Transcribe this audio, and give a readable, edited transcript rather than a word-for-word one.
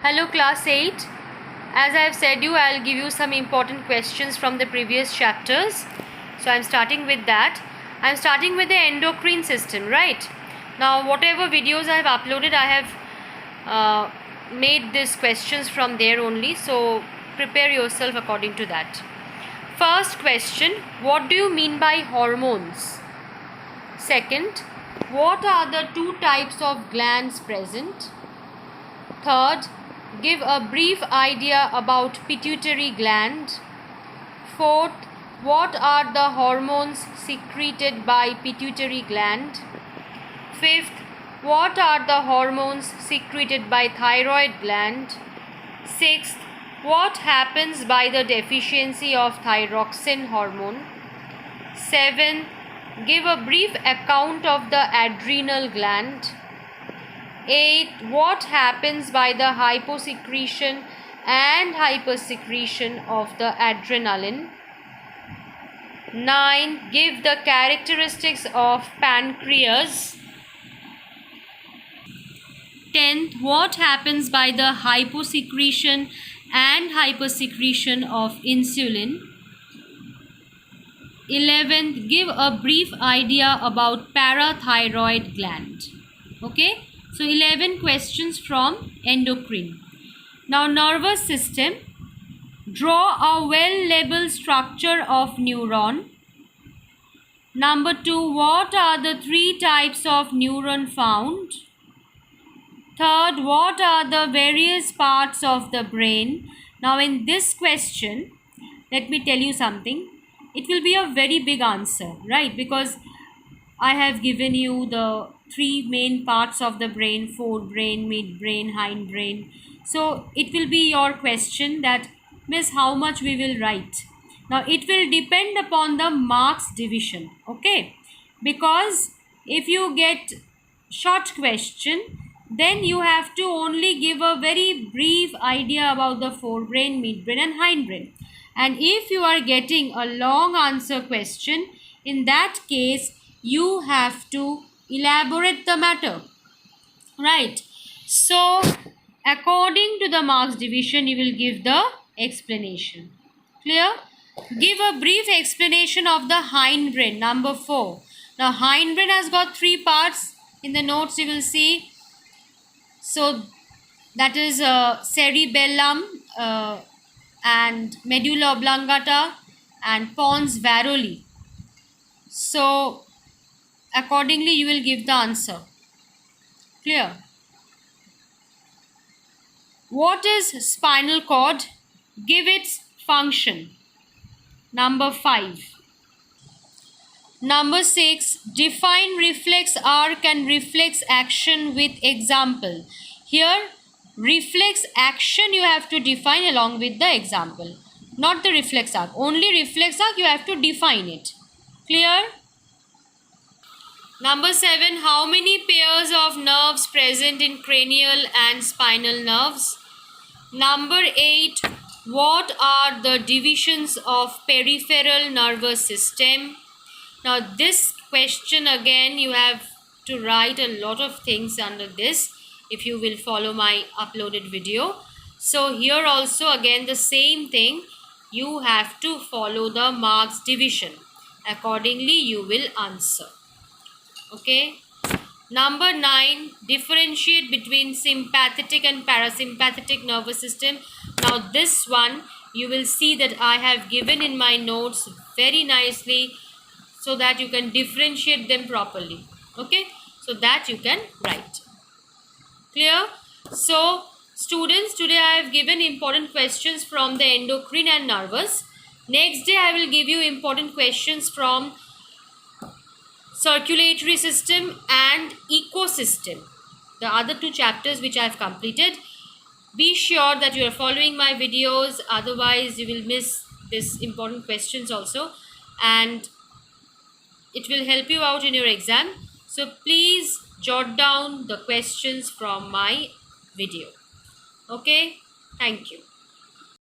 Hello class 8. As I have said you, I'll give you some important questions from the previous chapters. So I'm starting with that. I'm starting with the endocrine system, right? Now whatever videos I have uploaded, I have made these questions from there only. So prepare yourself according to that. First question, what do you mean by hormones? Second, what are the two types of glands present? Third, give a brief idea about pituitary gland. Fourth, what are the hormones secreted by pituitary gland? Fifth, what are the hormones secreted by thyroid gland? Sixth, what happens by the deficiency of thyroxine hormone? 7. Give a brief account of the adrenal gland. 8. What happens by the hyposecretion and hypersecretion of the adrenaline? 9. Give the characteristics of pancreas. 10th, what happens by the hyposecretion and hypersecretion of insulin? 11th, give a brief idea about parathyroid gland. Okay, so 11 questions from endocrine. Now nervous system, draw a well-labeled structure of neuron. Number 2, what are the three types of neuron found? Third, what are the various parts of the brain? Now in this question, let me tell you something. It will be a very big answer, right? Because I have given you the three main parts of the brain: forebrain, midbrain, hindbrain. So it will be your question that, Miss, how much we will write? Now it will depend upon the marks division, okay? Because if you get short question, then you have to only give a very brief idea about the forebrain, midbrain and hindbrain. And if you are getting a long answer question, in that case you have to elaborate the matter, right? So according to the marks division, you will give the explanation. Clear? Give a brief explanation of the hindbrain. Number 4. Now hindbrain has got three parts. In the notes you will see. So that is cerebellum and medulla oblongata and pons varoli. So accordingly you will give the answer. Clear? What is spinal cord? Give its function. Number 5. Number 6. Define reflex arc and reflex action with example. Here reflex action you have to define along with the example, not the reflex arc. Only reflex arc you have to define it. Clear? Number 7. How many pairs of nerves present in cranial and spinal nerves? Number 8. What are the divisions of peripheral nervous system? Now this question again you have to write a lot of things under this if you will follow my uploaded video. So here also again the same thing, you have to follow the marks division. Accordingly you will answer. Okay. Number 9. Differentiate between sympathetic and parasympathetic nervous system. Now this one you will see that I have given in my notes very nicely, so that you can differentiate them properly. Okay, so that you can write. Clear? So students, today I have given important questions from the endocrine and nervous. Next day I will give you important questions from circulatory system and ecosystem, the other two chapters which I have completed. Be sure that you are following my videos, otherwise you will miss these important questions also, and it will help you out in your exam. So please jot down the questions from my video. Okay, thank you.